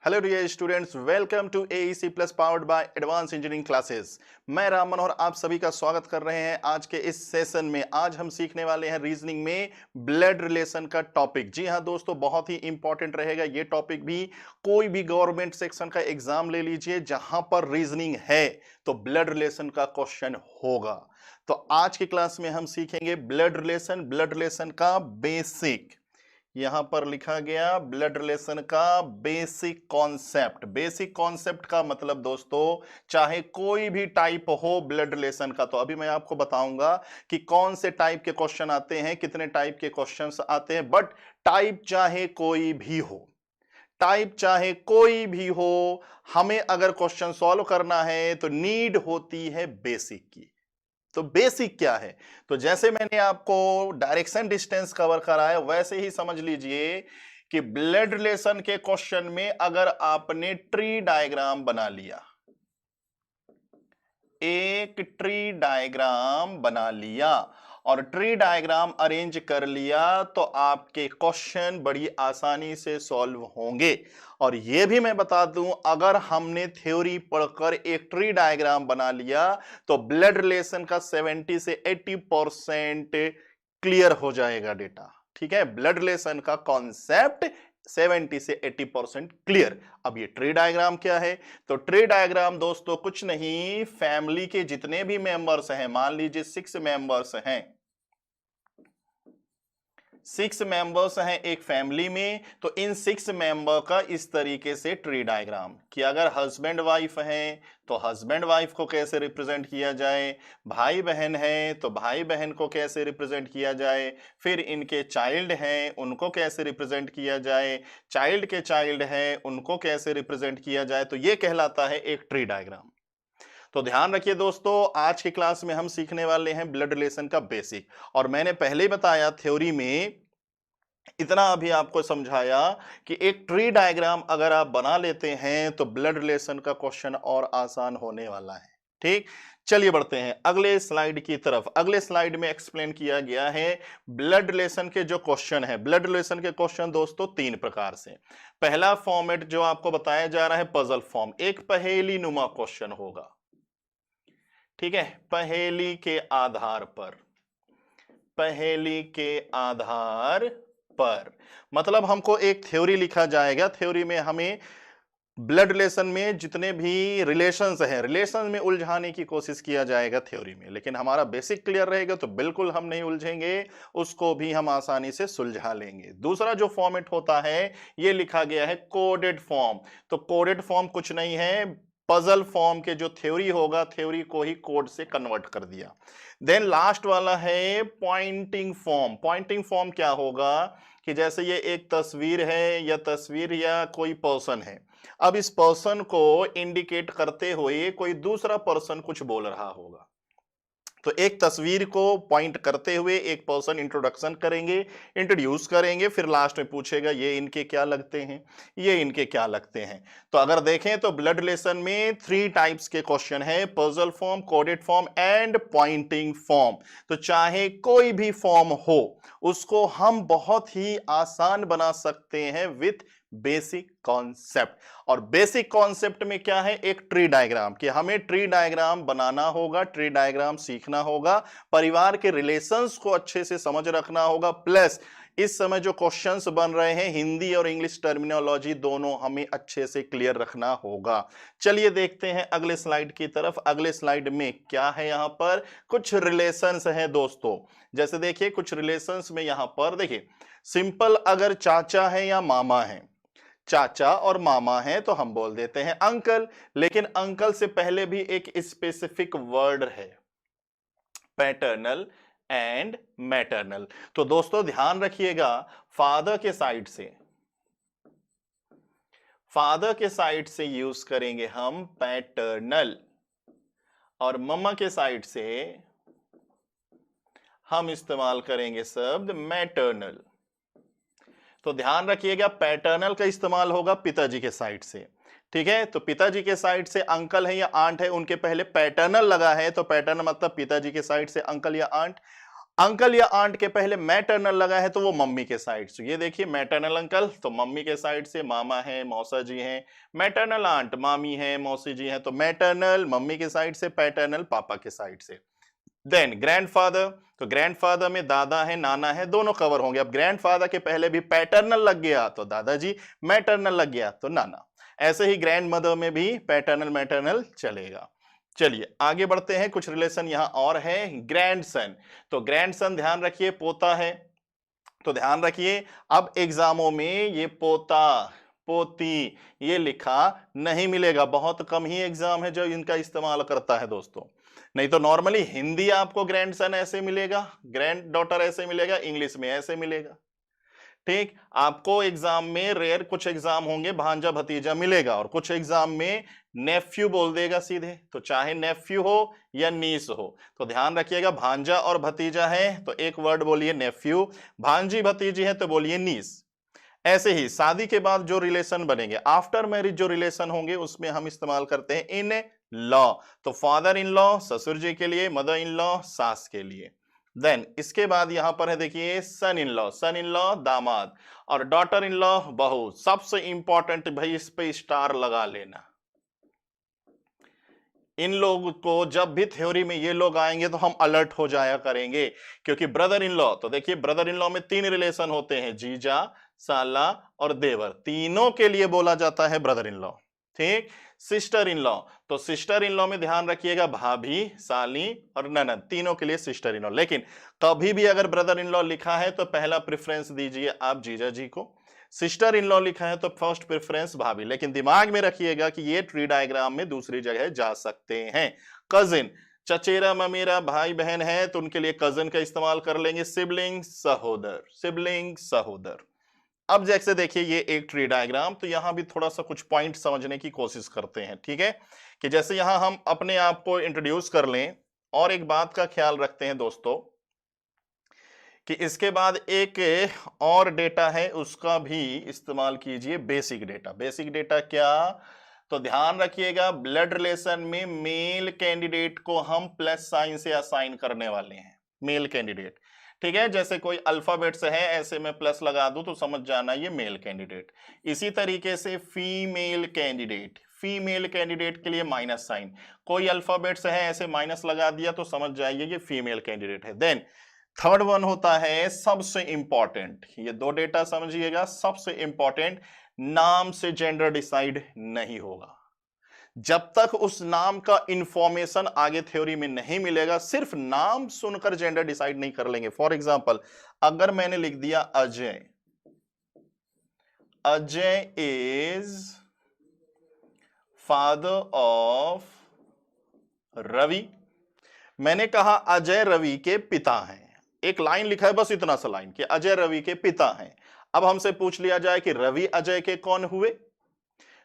Hello dear students, welcome to AEC plus powered by advance engineering classes. मैं राम मनोहर आप सभी का स्वागत कर रहे हैं आज के इस सेशन में। आज हम सीखने वाले हैं रीजनिंग में ब्लड रिलेशन का टॉपिक। जी हां दोस्तों, बहुत ही इंपॉर्टेंट रहेगा ये टॉपिक भी। कोई भी गवर्नमेंट सेक्शन का एग्जाम ले लीजिए, जहां पर रीजनिंग है तो ब्लड रिलेशन का क्वेश्चन होगा। तो आज की क्लास में हम सीखेंगे ब्लड रिलेशन का बेसिक। यहां पर लिखा गया ब्लड रिलेशन का बेसिक कॉन्सेप्ट। बेसिक कॉन्सेप्ट का मतलब दोस्तों, चाहे कोई भी टाइप हो ब्लड रिलेशन का, तो अभी मैं आपको बताऊंगा कि कौन से टाइप के क्वेश्चन आते हैं, कितने टाइप के क्वेश्चंस आते हैं। बट टाइप चाहे कोई भी हो, टाइप चाहे कोई भी हो, हमें अगर क्वेश्चन सॉल्व करना है तो नीड होती है बेसिक की। तो बेसिक क्या है? तो जैसे मैंने आपको डायरेक्शन डिस्टेंस कवर कराया, वैसे ही समझ लीजिए कि ब्लड रिलेशन के क्वेश्चन में अगर आपने ट्री डायग्राम बना लिया, एक ट्री डायग्राम बना लिया और ट्री डायग्राम अरेंज कर लिया, तो आपके क्वेश्चन बड़ी आसानी से सॉल्व होंगे। और यह भी मैं बता दूं, अगर हमने थ्योरी पढ़कर एक ट्री डायग्राम बना लिया तो ब्लड रिलेशन का 70 से 80% क्लियर हो जाएगा डेटा। ठीक है, ब्लड रिलेशन का कॉन्सेप्ट 70 से 80% क्लियर। अब ये ट्री डायग्राम क्या है? तो ट्री डायग्राम दोस्तों कुछ नहीं, फैमिली के जितने भी मेंबर्स हैं, मान लीजिए 6 मेंबर्स हैं, 6 मेंबर्स हैं एक फैमिली में, तो इन 6 मेंबर का इस तरीके से ट्री डायग्राम कि अगर हस्बैंड वाइफ हैं तो हस्बैंड वाइफ को कैसे रिप्रेजेंट किया जाए, भाई बहन हैं तो भाई बहन को कैसे रिप्रेजेंट किया जाए, फिर इनके चाइल्ड हैं उनको कैसे रिप्रेजेंट किया जाए, चाइल्ड के चाइल्ड हैं उनको कैसे रिप्रेजेंट किया जाए, तो ये कहलाता है एक ट्री डायग्राम। तो ध्यान रखिए दोस्तों, आज की क्लास में हम सीखने वाले हैं ब्लड रिलेशन का बेसिक। और मैंने पहले ही बताया थ्योरी में, इतना अभी आपको समझाया कि एक ट्री डायग्राम अगर आप बना लेते हैं तो ब्लड रिलेशन का क्वेश्चन और आसान होने वाला है। ठीक, चलिए बढ़ते हैं अगले स्लाइड की तरफ। अगले स्लाइड में एक्सप्लेन किया गया है ब्लड रिलेशन के जो क्वेश्चन है। ब्लड रिलेशन के क्वेश्चन दोस्तों 3 प्रकार से। पहला फॉर्मेट जो आपको बताया जा रहा है पजल फॉर्म, एक पहेली नुमा क्वेश्चन होगा। ठीक है, पहेली के आधार पर, पहेली के आधार पर मतलब हमको एक थ्योरी लिखा जाएगा, थ्योरी में हमें ब्लड रिलेशन में जितने भी रिलेशंस हैं, रिलेशन में उलझाने की कोशिश किया जाएगा थ्योरी में। लेकिन हमारा बेसिक क्लियर रहेगा तो बिल्कुल हम नहीं उलझेंगे, उसको भी हम आसानी से सुलझा लेंगे। दूसरा जो फॉर्मेट होता है, ये लिखा गया है कोडेड फॉर्म। तो कोडेड फॉर्म कुछ नहीं है, पजल फॉर्म के जो थ्योरी होगा, थ्योरी को ही कोड से कन्वर्ट कर दिया। देन लास्ट वाला है पॉइंटिंग फॉर्म। पॉइंटिंग फॉर्म क्या होगा कि जैसे ये एक तस्वीर है, या तस्वीर या कोई पर्सन है, अब इस पर्सन को इंडिकेट करते हुए कोई दूसरा पर्सन कुछ बोल रहा होगा। तो एक तस्वीर को पॉइंट करते हुए एक पर्सन इंट्रोडक्शन करेंगे, इंट्रोड्यूस करेंगे, फिर लास्ट में पूछेगा ये इनके क्या लगते हैं, ये इनके क्या लगते हैं। तो अगर देखें तो ब्लड रिलेशन में 3 टाइप्स के क्वेश्चन है, puzzle form, coded form and Poynting form. तो चाहे कोई भी फॉर्म हो, उसको हम बहुत ही आसान बना सकते हैं विथ बेसिक कॉन्सेप्ट। और बेसिक कॉन्सेप्ट में क्या है, एक ट्री डायग्राम, कि हमें ट्री डायग्राम बनाना होगा, ट्री डायग्राम सीखना होगा, परिवार के रिलेशंस को अच्छे से समझ रखना होगा, प्लस इस समय जो क्वेश्चंस बन रहे हैं हिंदी और इंग्लिश टर्मिनोलॉजी दोनों हमें अच्छे से क्लियर रखना होगा। चलिए देखते हैं अगले स्लाइड की तरफ। अगले स्लाइड में क्या है, यहां पर कुछ रिलेशंस हैं दोस्तों। जैसे देखिए कुछ रिलेशंस में यहां पर देखिए, सिंपल अगर चाचा है या मामा है, चाचा और मामा हैं तो हम बोल देते हैं अंकल। लेकिन अंकल से पहले भी एक स्पेसिफिक वर्ड है, पैटर्नल एंड मैटरनल। तो दोस्तों ध्यान रखिएगा, फादर के साइड से, फादर के साइड से यूज करेंगे हम पैटर्नल, और मम्मा के साइड से हम इस्तेमाल करेंगे शब्द मैटरनल। तो ध्यान रखिएगा, पैटर्नल का इस्तेमाल होगा पिताजी के साइड से। ठीक है, तो पिताजी के साइड से अंकल है या आंट है, उनके पहले पैटर्नल लगा है, तो पैटर्नल मतलब पिताजी के साइड से अंकल या आंट। अंकल या आंट के पहले मैटरनल लगा है तो वो मम्मी के साइड से, ये देखिए मैटरनल अंकल तो मम्मी के साइड से मामा है, मौसा जी हैं। मैटरनल आंट मामी है, मौसी जी हैं, तो मैटरनल मम्मी के साइड से, पैटर्नल पापा के साइड से। देन ग्रैंडफादर, तो ग्रैंडफादर में दादा है, नाना है, दोनों कवर होंगे। अब ग्रैंडफादर के पहले भी पैटर्नल लग गया तो दादाजी, मैटरनल लग गया तो नाना। ऐसे ही ग्रैंड मदर में भी पैटर्नल मैटरनल चलेगा। चलिए आगे बढ़ते हैं, कुछ रिलेशन यहां और है। ग्रैंडसन, तो ग्रैंडसन ध्यान रखिए पोता है, तो ध्यान रखिए अब एग्जामों में ये पोता पोती ये लिखा नहीं मिलेगा, बहुत कम ही एग्जाम है जो इनका इस्तेमाल करता है दोस्तों। नहीं तो नॉर्मली हिंदी आपको ग्रैंडसन ऐसे मिलेगा, ग्रैंड डॉटर ऐसे मिलेगा, इंग्लिश में ऐसे मिलेगा। ठीक, आपको एग्जाम में रेयर कुछ एग्जाम होंगे भांजा भतीजा मिलेगा, और कुछ एग्जाम में नेफ्यू बोल देगा सीधे, तो चाहे नेफ्यू हो या नीस हो। तो ध्यान रखिएगा भांजा और भतीजा है तो एक वर्ड बोलिए नेफ्यू, भांजी भतीजी है तो बोलिए नीस। ऐसे ही शादी के बाद जो रिलेशन बनेंगे, आफ्टर मैरिज जो रिलेशन होंगे उसमें हम इस्तेमाल करते हैं इन लॉ, तो फादर इन लॉ ससुर जी के लिए, मदर इन लॉ सास के लिए। देन इसके बाद यहां पर है देखिए सन इन लॉ दामाद, और डॉटर इन लॉ बहू। सबसे इंपॉर्टेंट भाई इस पे स्टार लगा लेना, इन लोग को जब भी थ्योरी में ये लोग आएंगे तो हम अलर्ट हो जाया करेंगे, क्योंकि ब्रदर इन लॉ, तो देखिए ब्रदर इन लॉ में तीन रिलेशन होते हैं, जीजा, साला और देवर, तीनों के लिए बोला जाता है ब्रदर इन लॉ। ठीक, सिस्टर इन लॉ, तो सिस्टर इन लॉ में ध्यान रखिएगा भाभी, साली और ननद, तीनों के लिए सिस्टर इन लॉ। लेकिन कभी भी अगर ब्रदर इन लॉ लिखा है तो पहला प्रेफरेंस दीजिए आप जीजा जी को, सिस्टर इन लॉ लिखा है तो फर्स्ट प्रेफरेंस भाभी। लेकिन दिमाग में रखिएगा कि ये ट्री डायग्राम में दूसरी जगह जा सकते हैं। कजिन, चचेरा ममेरा भाई बहन है तो उनके लिए कजिन का इस्तेमाल कर लेंगे, सिबलिंग सहोदर, सिबलिंग सहोदर। अब जैसे देखिए ये एक ट्री डायग्राम, तो यहां भी थोड़ा सा कुछ पॉइंट समझने की कोशिश करते हैं। ठीक है, कि जैसे यहां हम अपने आप को इंट्रोड्यूस कर लें, और एक बात का ख्याल रखते हैं दोस्तों कि इसके बाद एक और डेटा है उसका भी इस्तेमाल कीजिए, बेसिक डेटा। बेसिक डेटा क्या, तो ध्यान रखिएगा ब्लड रिलेशन में मेल कैंडिडेट को हम प्लस साइन से असाइन करने वाले हैं, मेल कैंडिडेट। ठीक है, जैसे कोई अल्फाबेट से है ऐसे में प्लस लगा दूं तो समझ जाना ये मेल कैंडिडेट। इसी तरीके से फीमेल कैंडिडेट, फीमेल कैंडिडेट के लिए माइनस साइन, कोई अल्फाबेट से है ऐसे माइनस लगा दिया तो समझ जाइए ये फीमेल कैंडिडेट है। देन थर्ड वन होता है सबसे इंपॉर्टेंट, ये दो डेटा समझिएगा, सबसे इंपॉर्टेंट, नाम से जेंडर डिसाइड नहीं होगा। जब तक उस नाम का इंफॉर्मेशन आगे थ्योरी में नहीं मिलेगा, सिर्फ नाम सुनकर जेंडर डिसाइड नहीं कर लेंगे। फॉर एग्जांपल अगर मैंने लिख दिया Ajay, Ajay is father of Ravi, मैंने कहा अजय रवि के पिता हैं, एक लाइन लिखा है बस इतना सा लाइन कि अजय रवि के पिता हैं। अब हमसे पूछ लिया जाए कि रवि अजय के कौन हुए,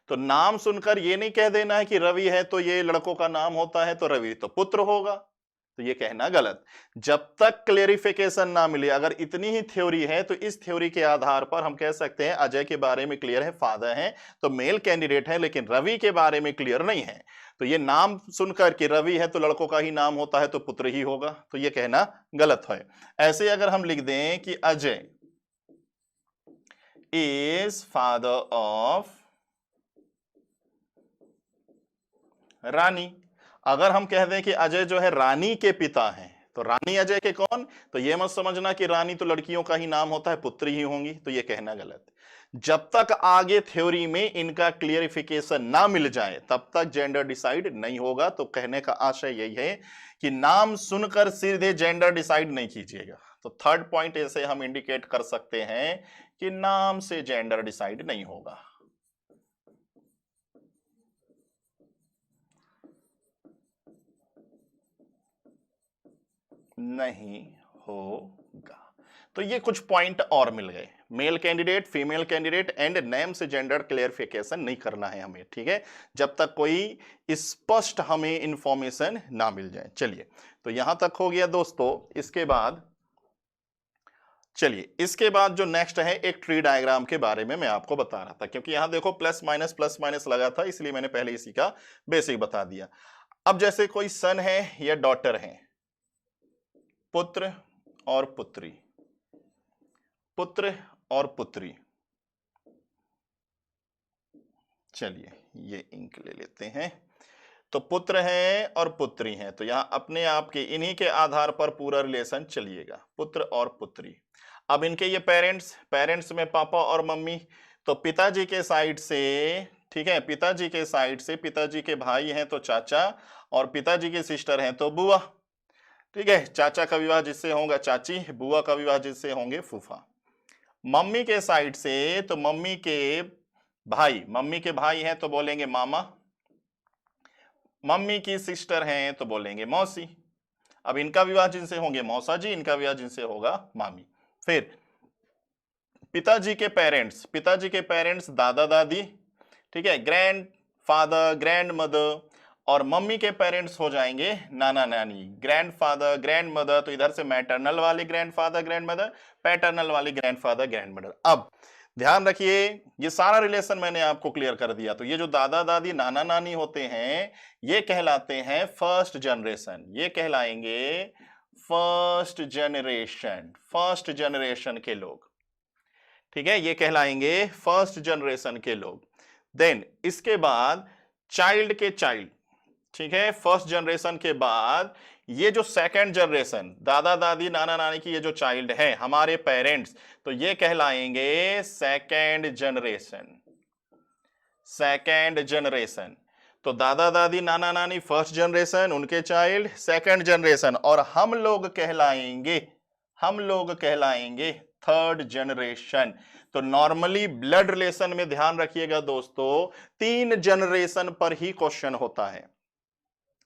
तो नाम सुनकर ये नहीं कह देना है कि रवि है तो ये लड़कों का नाम होता है तो रवि तो पुत्र होगा, तो ये कहना गलत। जब तक क्लेरिफिकेशन ना मिले, अगर इतनी ही थ्योरी है तो इस थ्योरी के आधार पर हम कह सकते हैं अजय के बारे में क्लियर है फादर है तो मेल कैंडिडेट है, लेकिन रवि के बारे में क्लियर नहीं है। तो ये नाम सुनकर कि रवि है तो लड़कों का ही नाम होता है तो पुत्र ही होगा, तो ये कहना गलत है। ऐसे अगर हम लिख दें कि अजय इज फादर ऑफ रानी, अगर हम कह दें कि अजय जो है रानी के पिता हैं तो रानी अजय के कौन, तो ये मत समझना कि रानी तो लड़कियों का ही नाम होता है, पुत्री ही होंगी, तो ये कहना गलत। जब तक आगे थ्योरी में इनका क्लियरिफिकेशन ना मिल जाए तब तक जेंडर डिसाइड नहीं होगा। तो कहने का आशय यही है कि नाम सुनकर सीधे जेंडर डिसाइड नहीं कीजिएगा। तो थर्ड पॉइंट ऐसे हम इंडिकेट कर सकते हैं कि नाम से जेंडर डिसाइड नहीं होगा। नहीं होगा। तो ये कुछ पॉइंट और मिल गए, male candidate, female candidate and name से जेंडर क्लियरिफिकेशन नहीं करना है हमें। ठीक है, जब तक कोई स्पष्ट हमें इंफॉर्मेशन ना मिल जाए। चलिए तो यहां तक हो गया दोस्तों। इसके बाद चलिए इसके बाद जो नेक्स्ट है एक ट्री डायग्राम के बारे में मैं आपको बता रहा था, क्योंकि यहां देखो प्लस माइनस लगा था इसलिए मैंने पहले इसी का बेसिक बता दिया। अब जैसे कोई सन है या डॉटर है, पुत्र और पुत्री, पुत्र और पुत्री। चलिए ये इंक ले लेते हैं। तो पुत्र हैं और पुत्री हैं, तो यहां अपने आप के इन्हीं के आधार पर पूरा रिलेशन चलिएगा, पुत्र और पुत्री। अब इनके ये पेरेंट्स, पेरेंट्स में पापा और मम्मी, तो पिताजी के साइड से, ठीक है, पिताजी के साइड से पिताजी के भाई हैं तो चाचा, और पिताजी की सिस्टर हैं तो बुआ। ठीक है, चाचा का विवाह जिससे होगा चाची, बुआ का विवाह जिससे होंगे फूफा। मम्मी के साइड से तो मम्मी के भाई हैं तो बोलेंगे मामा, मम्मी की सिस्टर हैं तो बोलेंगे मौसी। अब इनका विवाह जिनसे होंगे मौसा जी, इनका विवाह जिनसे होगा मामी। फिर पिताजी के पेरेंट्स दादा दादी, ठीक है, ग्रैंड फादर, ग्रैंड मदर, और मम्मी के पेरेंट्स हो जाएंगे नाना नानी, ग्रैंड फादर, ग्रैंड मदर। तो इधर से मैटरनल वाले grand father grand mother, paternal वाले ग्रैंड फादर ग्रैंड मदर। अब ध्यान रखिए, ये सारा रिलेशन मैंने आपको क्लियर कर दिया। तो ये जो दादा दादी नाना नानी होते हैं ये कहलाते हैं फर्स्ट जनरेशन, ये कहलाएंगे फर्स्ट जनरेशन के लोग। ठीक है, ये कहलाएंगे फर्स्ट जनरेशन के लोग। देन इसके बाद चाइल्ड के चाइल्ड, ठीक है, फर्स्ट जनरेशन के बाद ये जो सेकंड जनरेशन, दादा दादी नाना नानी की ये जो चाइल्ड है हमारे पेरेंट्स, तो ये कहलाएंगे सेकंड जनरेशन। तो दादा दादी नाना नानी फर्स्ट जनरेशन, उनके चाइल्ड सेकंड जनरेशन, और हम लोग कहलाएंगे थर्ड जनरेशन। तो नॉर्मली ब्लड रिलेशन में ध्यान रखिएगा दोस्तों, 3 जनरेशन पर ही क्वेश्चन होता है।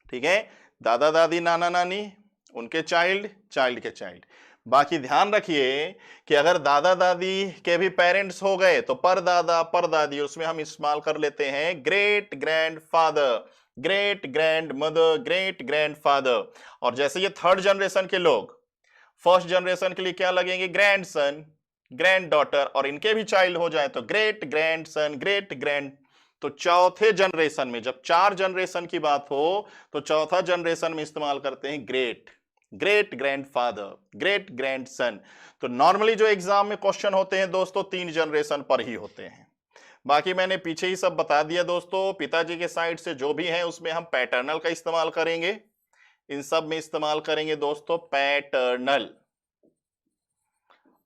ठीक है, दादा दादी नाना नानी, उनके चाइल्ड, चाइल्ड के चाइल्ड। बाकी ध्यान रखिए कि अगर दादा दादी के भी पेरेंट्स हो गए तो परदादा परदादी, उसमें हम इस्तेमाल कर लेते हैं great grand father, great grand mother, great grand father. और जैसे ये थर्ड जनरेशन के लोग, फर्स्ट जनरेशन के लिए क्या लगेंगे, ग्रैंडसन, ग्रैंड डॉटर, और इनके भी चाइल्ड हो जाए तो ग्रेट ग्रैंडसन, ग्रेट ग्रैंड। तो चौथे जनरेशन में, जब 4 जनरेशन की बात हो तो चौथा जनरेशन में इस्तेमाल करते हैं great, great grandfather, great grandson. तो नॉर्मली जो एग्जाम में क्वेश्चन होते हैं दोस्तों 3 जनरेशन पर ही होते हैं। बाकी मैंने पीछे ही सब बता दिया दोस्तों। पिताजी के साइड से जो भी है उसमें हम पैटर्नल का इस्तेमाल करेंगे, इन सब में इस्तेमाल करेंगे दोस्तों पैटर्नल।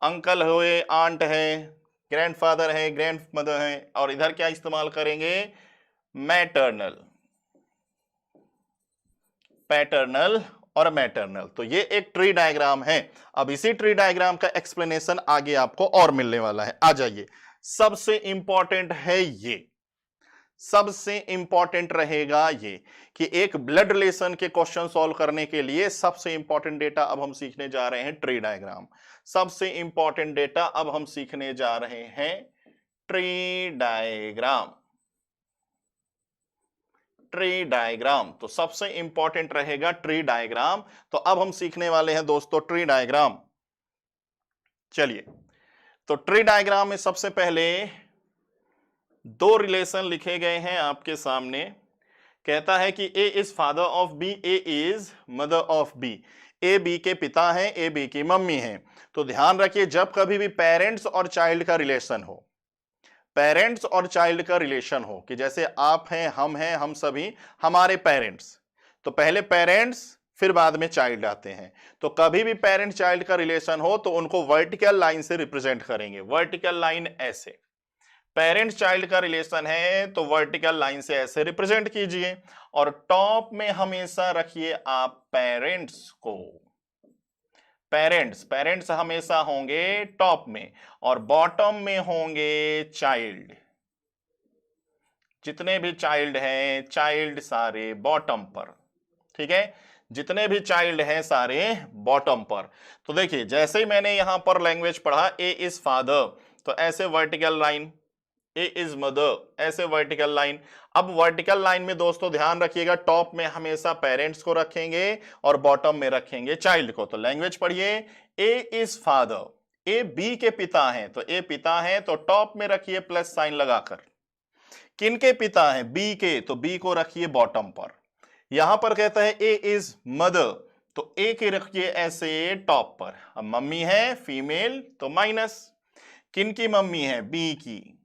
अंकल हुए, आंट है, ग्रैंडफादर है, ग्रैंडमदर है, और इधर क्या इस्तेमाल करेंगे, मैटरनल, पैटर्नल और मैटरनल। तो ये एक ट्री डायग्राम है। अब इसी ट्री डायग्राम का एक्सप्लेनेशन आगे आपको और मिलने वाला है। आ जाइए, सबसे इंपॉर्टेंट है ये, सबसे इंपॉर्टेंट रहेगा ये कि एक ब्लड रिलेशन के क्वेश्चन सॉल्व करने के लिए सबसे इंपॉर्टेंट डेटा अब हम सीखने जा रहे हैं ट्री डायग्राम। सबसे इंपॉर्टेंट डेटा अब हम सीखने जा रहे हैं ट्री डायग्राम, ट्री डायग्राम। तो सबसे इंपॉर्टेंट रहेगा ट्री डायग्राम। तो अब हम सीखने वाले हैं दोस्तों ट्री डायग्राम। चलिए, तो ट्री डायग्राम में सबसे पहले 2 रिलेशन लिखे गए हैं आपके सामने। कहता है कि A is father of B, A is mother of B. A B के पिता हैं, ए बी की मम्मी हैं। तो ध्यान रखिए, जब कभी भी पेरेंट्स और चाइल्ड का रिलेशन हो, पेरेंट्स और चाइल्ड का रिलेशन हो, कि जैसे आप हैं, हम सभी हमारे पेरेंट्स, तो पहले पेरेंट्स फिर बाद में चाइल्ड आते हैं। तो कभी भी पेरेंट चाइल्ड का रिलेशन हो तो उनको वर्टिकल लाइन से रिप्रेजेंट करेंगे। वर्टिकल लाइन ऐसे, पेरेंट चाइल्ड का रिलेशन है तो वर्टिकल लाइन से ऐसे रिप्रेजेंट कीजिए, और टॉप में हमेशा रखिए आप पेरेंट्स को। पेरेंट्स हमेशा होंगे टॉप में, और बॉटम में होंगे चाइल्ड। जितने भी चाइल्ड हैं, चाइल्ड सारे बॉटम पर। ठीक है, जितने भी चाइल्ड हैं सारे बॉटम पर। तो देखिए, जैसे ही मैंने यहां पर लैंग्वेज पढ़ा, ए इज फादर, तो ऐसे vertical line, A is mother, ऐसे वर्टिकल लाइन। अब वर्टिकल लाइन में दोस्तों ध्यान रखिएगा, टॉप में हमेशा पेरेंट्स को रखेंगे और बॉटम में रखेंगे चाइल्ड को। तो लैंग्वेज पढ़िए, ए इज फादर, ए बी के पिता हैं, तो ए पिता हैं तो टॉप में रखिए प्लस साइन लगाकर। किनके पिता हैं, बी के, तो बी को रखिए बॉटम पर। यहां पर कहता है ए इज मदर, तो एक ही रखिए ऐसे टॉप पर। अब मम्मी है फीमेल तो माइनस, किन की मम्मी है, बी की,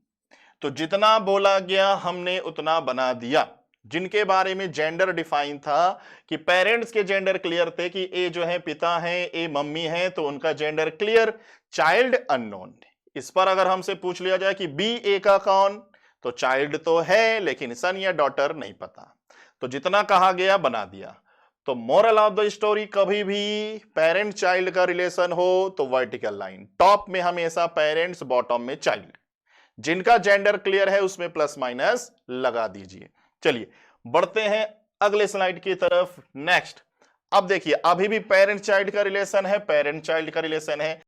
तो जितना बोला गया हमने उतना बना दिया। जिनके बारे में जेंडर डिफाइन था कि पेरेंट्स के जेंडर क्लियर थे कि ए जो है पिता है, ए मम्मी है, तो उनका जेंडर क्लियर, चाइल्ड अननोन। इस पर अगर हमसे पूछ लिया जाए कि बी ए का कौन, तो चाइल्ड तो है लेकिन सन या डॉटर नहीं पता, तो जितना कहा गया बना दिया। तो मोरल ऑफ द स्टोरी, कभी भी पेरेंट चाइल्ड का रिलेशन हो तो वर्टिकल लाइन, टॉप में हमेशा पेरेंट्स, बॉटम में चाइल्ड। जिनका जेंडर क्लियर है उसमें प्लस माइनस लगा दीजिए। चलिए बढ़ते हैं अगले स्लाइड की तरफ। नेक्स्ट, अब देखिए अभी भी पेरेंट चाइल्ड का रिलेशन है, पेरेंट चाइल्ड का रिलेशन है,